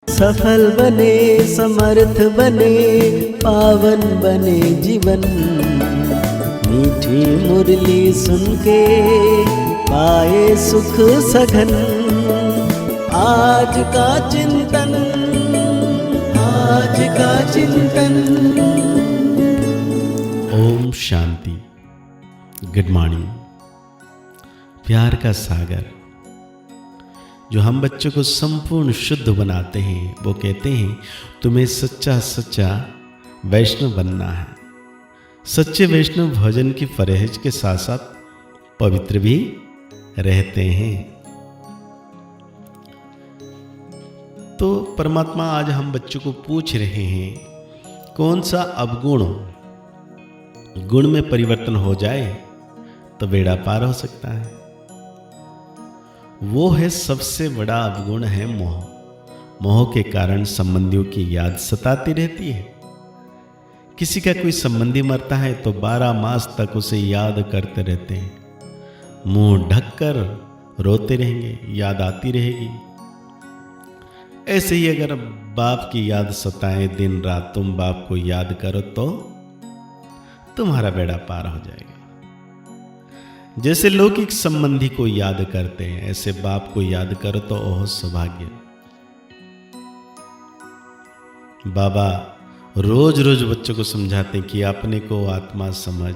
सफल बने, समर्थ बने, पावन बने जीवन। मीठी मुरली सुन के पाए सुख सघन। आज का चिंतन, आज का चिंतन। ओम शांति। Good morning. प्यार का सागर जो हम बच्चों को संपूर्ण शुद्ध बनाते हैं, वो कहते हैं तुम्हें सच्चा सच्चा वैष्णव बनना है। सच्चे वैष्णव भोजन की परहेज के साथ साथ पवित्र भी रहते हैं। तो परमात्मा आज हम बच्चों को पूछ रहे हैं, कौन सा अवगुण गुण में परिवर्तन हो जाए तो बेड़ा पार हो सकता है। वो है सबसे बड़ा अवगुण है मोह। मोह के कारण संबंधियों की याद सताती रहती है। किसी का कोई संबंधी मरता है तो 12 मास तक उसे याद करते रहते हैं। मुंह ढककर रोते रहेंगे, याद आती रहेगी। ऐसे ही अगर बाप की याद सताए दिन रात, तुम बाप को याद करो तो तुम्हारा बेड़ा पार हो जाएगा। जैसे लौकिक संबंधी को याद करते हैं, ऐसे बाप को याद करो तो ओह सौभाग्य। बाबा रोज रोज बच्चों को समझाते हैं कि अपने को आत्मा समझ,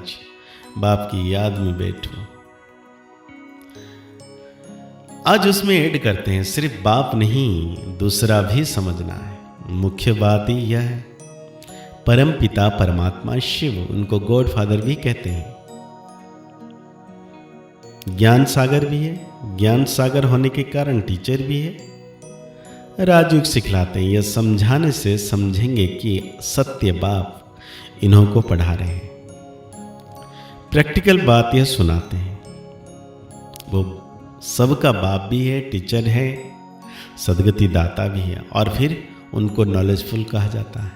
बाप की याद में बैठो। आज उसमें ऐड करते हैं, सिर्फ बाप नहीं दूसरा भी समझना है। मुख्य बात ही यह है, परम पिता परमात्मा शिव, उनको गॉड फादर भी कहते हैं। ज्ञान सागर भी है। ज्ञान सागर होने के कारण टीचर भी है। राजयोग सिखलाते हैं। यह समझाने से समझेंगे कि सत्य बाप इन्हों को पढ़ा रहे हैं। प्रैक्टिकल बात यह सुनाते हैं। वो सबका बाप भी है, टीचर है, सदगति दाता भी है, और फिर उनको नॉलेजफुल कहा जाता है।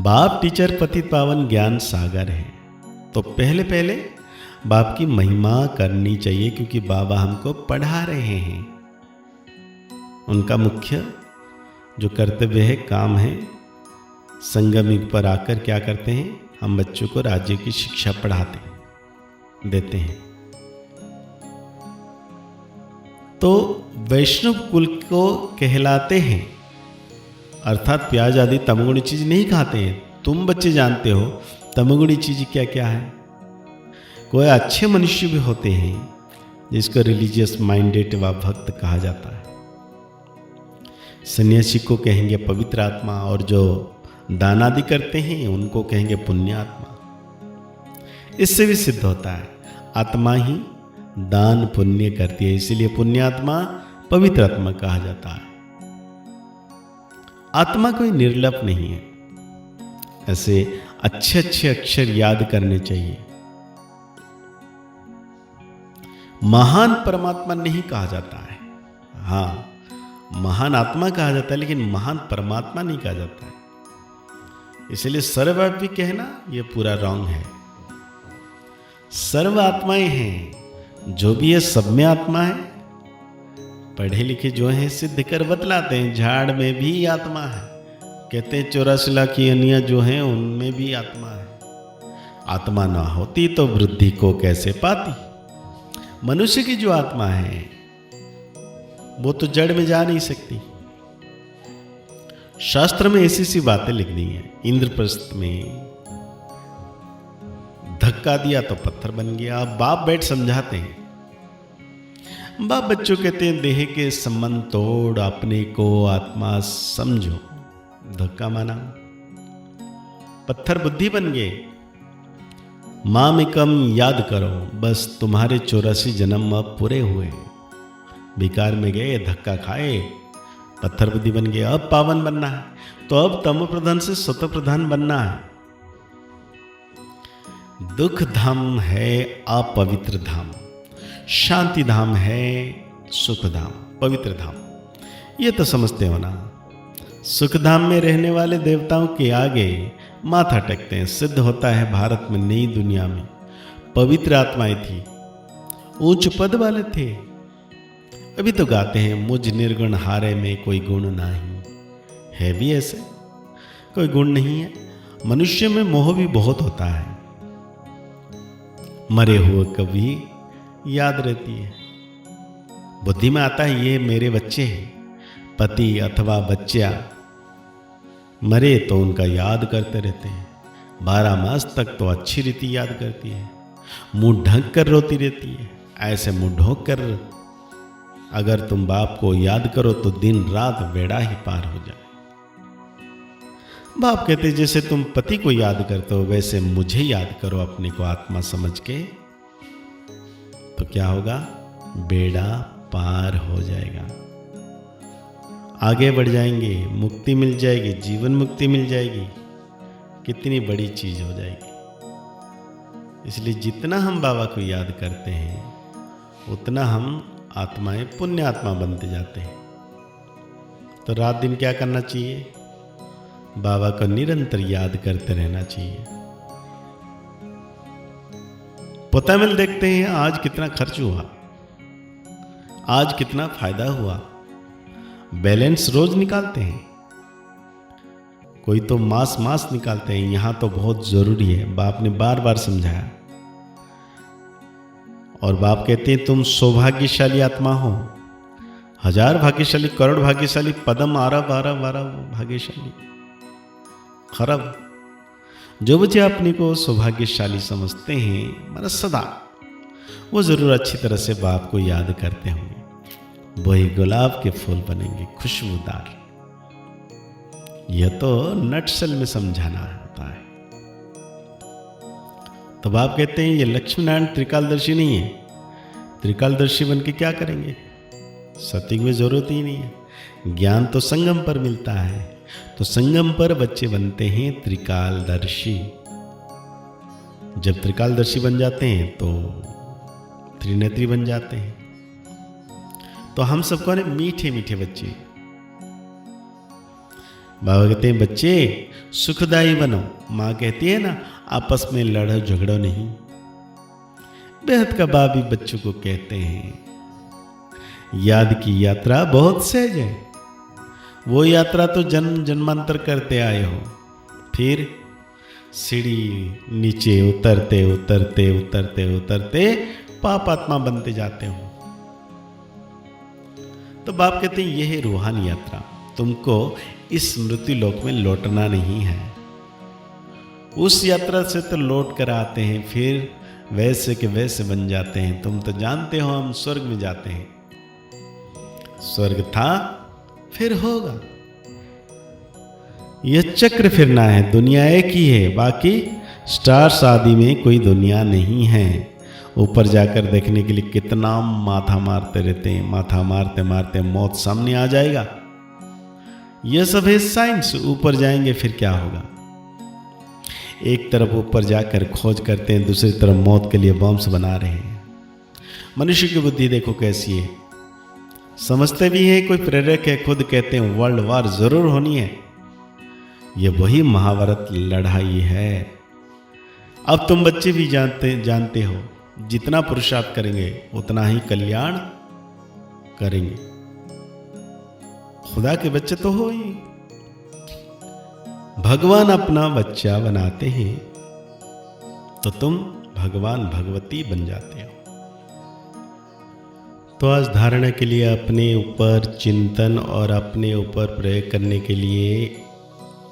बाप टीचर पतित पावन ज्ञान सागर है। तो पहले बाप की महिमा करनी चाहिए, क्योंकि बाबा हमको पढ़ा रहे हैं। उनका मुख्य जो कर्तव्य है, काम है, संगम युग पर आकर क्या करते हैं, हम बच्चों को राज्य की शिक्षा पढ़ाते देते हैं। तो वैष्णव कुल को कहलाते हैं, अर्थात प्याज आदि तमोगुणी चीज नहीं खाते हैं। तुम बच्चे जानते हो तमोगुणी चीज क्या क्या है। कोई अच्छे मनुष्य भी होते हैं जिसको रिलीजियस माइंडेड व भक्त कहा जाता है। सन्यासी को कहेंगे पवित्र आत्मा, और जो दान आदि करते हैं उनको कहेंगे पुण्य आत्मा। इससे भी सिद्ध होता है आत्मा ही दान पुण्य करती है, इसीलिए पुण्य आत्मा पवित्र आत्मा कहा जाता है। आत्मा कोई निर्लप नहीं है। ऐसे अच्छे अच्छे अक्षर याद करने चाहिए। महान परमात्मा नहीं कहा जाता है। हाँ, महान आत्मा कहा जाता है, लेकिन महान परमात्मा नहीं कहा जाता है। इसलिए सर्वव्यापी कहना यह पूरा रॉन्ग है। सर्व आत्माएं हैं, जो भी है सब में आत्मा है। पढ़े लिखे जो हैं सिद्ध कर बतलाते हैं, झाड़ में भी आत्मा है। कहते हैं 84 लाख योनियां जो हैं उनमें भी आत्मा है। आत्मा ना होती तो वृद्धि को कैसे पाती। मनुष्य की जो आत्मा है वो तो जड़ में जा नहीं सकती। शास्त्र में ऐसी सी बातें लिख दी हैं। इंद्रप्रस्थ में धक्का दिया तो पत्थर बन गया। अब बाप बैठ समझाते हैं। बाप बच्चों कहते हैं देह के संबंध तोड़, अपने को आत्मा समझो। धक्का माना, पत्थर बुद्धि बन गए। माँ में कम याद करो, बस तुम्हारे 84 जन्म अब पूरे हुए। बेकार में गए, धक्का खाए, पत्थर बुद्धि बन गए। अब पावन बनना है, तो अब तमो प्रधान से सतो प्रधान बनना है। दुख धाम है अपवित्र धाम, शांति धाम है सुख धाम, पवित्र धाम। ये तो समझते हो ना। सुख धाम में रहने वाले देवताओं के आगे माथा टेकते हैं। सिद्ध होता है भारत में, नई दुनिया में पवित्र आत्माएं थी, उच्च पद वाले थे, अभी तो गाते हैं, मुझ निर्गुण हारे में कोई गुण नहीं। है भी ऐसे, कोई गुण नहीं है। मनुष्य में मोह भी बहुत होता है। मरे हुए कभी याद रहती है। बुद्धि में आता है ये मेरे बच्चे हैं, पति अथवा बच्चा मरे तो उनका याद करते रहते हैं। 12 मास तक तो अच्छी रीति याद करती है, मुंह ढक कर रोती रहती है। ऐसे मुंह ढोक कर अगर तुम बाप को याद करो तो दिन रात बेड़ा ही पार हो जाए। बाप कहते जैसे तुम पति को याद करते हो वैसे मुझे याद करो अपने को आत्मा समझ के, तो क्या होगा? बेड़ा पार हो जाएगा, आगे बढ़ जाएंगे, मुक्ति मिल जाएगी, जीवन मुक्ति मिल जाएगी। कितनी बड़ी चीज हो जाएगी। इसलिए जितना हम बाबा को याद करते हैं उतना हम आत्माएं पुण्य आत्मा बनते जाते हैं। तो रात दिन क्या करना चाहिए? बाबा को निरंतर याद करते रहना चाहिए। पता मिल देखते हैं आज कितना खर्च हुआ, आज कितना फायदा हुआ। बैलेंस रोज निकालते हैं, कोई तो मास निकालते हैं। यहां तो बहुत जरूरी है, बाप ने बार बार समझाया। और बाप कहते हैं तुम सौभाग्यशाली आत्मा हो, 1000 भाग्यशाली, करोड़ भाग्यशाली, पदम आरब भाग्यशाली, खरब। जो बच्चे अपने को सौभाग्यशाली समझते हैं, मतलब सदा, वो जरूर अच्छी तरह से बाप को याद करते होंगे। वही गुलाब के फूल बनेंगे, खुशबूदार। यह तो नटशल में समझाना होता है। तो बाप कहते हैं ये लक्ष्मी नारायण त्रिकालदर्शी नहीं है। त्रिकालदर्शी बन के क्या करेंगे? सत्युग में जरूरत ही नहीं है। ज्ञान तो संगम पर मिलता है, तो संगम पर बच्चे बनते हैं त्रिकालदर्शी। जब त्रिकालदर्शी बन जाते हैं तो त्रिनेत्री बन जाते हैं। तो हम सबको ने मीठे मीठे बच्चे। बाबा कहते हैं बच्चे सुखदायी बनो। माँ कहती है ना आपस में लड़ो झगड़ो नहीं। बेहद का बाबी बच्चों को कहते हैं याद की यात्रा बहुत सहज है। वो यात्रा तो जन्म जन्मांतर करते आए हो, फिर सीढ़ी नीचे उतरते उतरते उतरते उतरते पाप आत्मा बनते जाते हो। तो बाप कहते हैं यह है रूहानी यात्रा। तुमको इस मृत्यु लोक में लौटना नहीं है। उस यात्रा से तो लौट कर आते हैं, फिर वैसे के वैसे बन जाते हैं। तुम तो जानते हो हम स्वर्ग में जाते हैं। स्वर्ग था फिर होगा। यह चक्र फिरना है। दुनिया एक ही है, बाकी स्टार्स आदि में कोई दुनिया नहीं है। ऊपर जाकर देखने के लिए कितना माथा मारते रहते हैं। माथा मारते मारते मौत सामने आ जाएगा। यह सब है साइंस। ऊपर जाएंगे फिर क्या होगा? एक तरफ ऊपर जाकर खोज करते हैं, दूसरी तरफ मौत के लिए बॉम्ब्स बना रहे हैं। मनुष्य की बुद्धि देखो कैसी है। समझते भी हैं, कोई प्रेरक है, खुद कहते हैं वर्ल्ड वार जरूर होनी है। यह वही महाभारत लड़ाई है। अब तुम बच्चे भी जानते हो, जितना पुरुषार्थ करेंगे उतना ही कल्याण करेंगे। खुदा के बच्चे तो हो ही। भगवान अपना बच्चा बनाते हैं तो तुम भगवान भगवती बन जाते हो। तो आज धारणा के लिए अपने ऊपर चिंतन और अपने ऊपर प्रयोग करने के लिए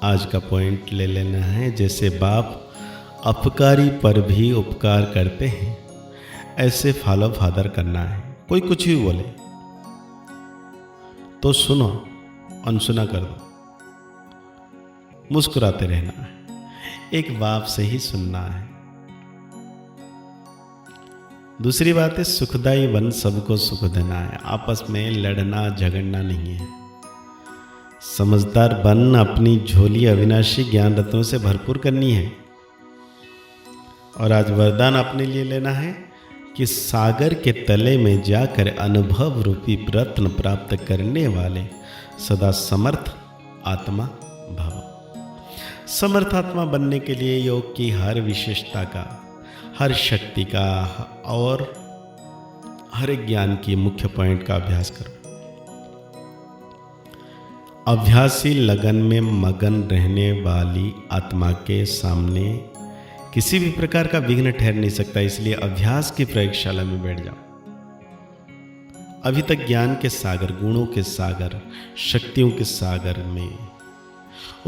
आज का पॉइंट ले लेना है। जैसे बाप अपकारी पर भी उपकार करते हैं, ऐसे फॉलो फादर करना है। कोई कुछ भी बोले तो सुनो, अनसुना कर दो, मुस्कुराते रहना है। एक बाप से ही सुनना है। दूसरी बात है सुखदायी बन, सबको सुख देना है। आपस में लड़ना झगड़ना नहीं है। समझदार बन, अपनी झोली अविनाशी ज्ञान रत्नों से भरपूर करनी है। और आज वरदान अपने लिए लेना है कि सागर के तले में जाकर अनुभव रूपी रत्न प्राप्त करने वाले सदा समर्थ आत्मा भव। समर्थ आत्मा बनने के लिए योग की हर विशेषता का, हर शक्ति का और हर एक ज्ञान की मुख्य पॉइंट का अभ्यास करो। अभ्यासी लगन में मगन रहने वाली आत्मा के सामने किसी भी प्रकार का विघ्न ठहर नहीं सकता, इसलिए अभ्यास की प्रयोगशाला में बैठ जाओ। अभी तक ज्ञान के सागर, गुणों के सागर, शक्तियों के सागर में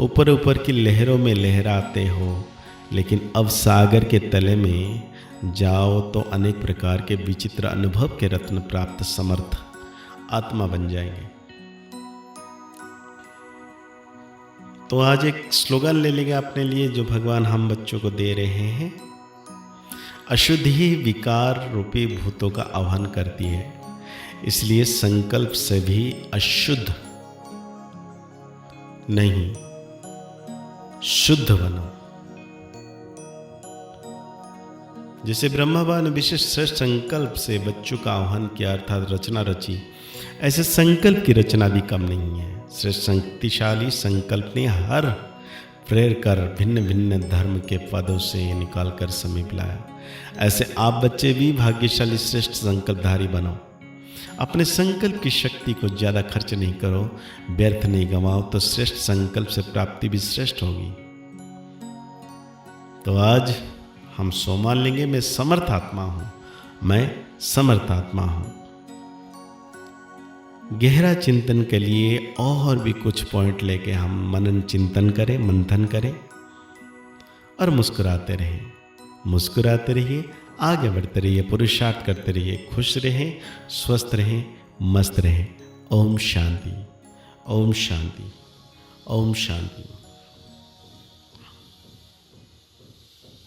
ऊपर ऊपर की लहरों में लहराते हो, लेकिन अब सागर के तले में जाओ तो अनेक प्रकार के विचित्र अनुभव के रत्न प्राप्त समर्थ आत्मा बन जाएंगे। तो आज एक स्लोगन ले लेंगे अपने लिए जो भगवान हम बच्चों को दे रहे हैं। अशुद्धि ही विकार रूपी भूतों का आह्वान करती है, इसलिए संकल्प से भी अशुद्ध नहीं, शुद्ध बनो। जैसे ब्रह्मा ने विशेष श्रेष्ठ संकल्प से बच्चों का आह्वान किया, अर्थात रचना रची, ऐसे संकल्प की रचना भी कम नहीं है। श्रेष्ठ शक्तिशाली संकल्प ने हर प्रेर कर भिन्न भिन्न धर्म के पदों से निकाल कर समीप लाया। ऐसे आप बच्चे भी भाग्यशाली श्रेष्ठ संकल्पधारी बनो। अपने संकल्प की शक्ति को ज़्यादा खर्च नहीं करो, व्यर्थ नहीं गंवाओ, तो श्रेष्ठ संकल्प से प्राप्ति भी श्रेष्ठ होगी। तो आज हम सोमान लेंगे, मैं समर्थ आत्मा हूं, मैं समर्थ आत्मा हूं। गहरा चिंतन के लिए और भी कुछ पॉइंट लेके हम मनन चिंतन करें, मंथन करें और मुस्कुराते रहें। मुस्कुराते रहिए, आगे बढ़ते रहिए, पुरुषार्थ करते रहिए, खुश रहें, स्वस्थ रहें, मस्त रहें। ओम शांति, ओम शांति, ओम शांति।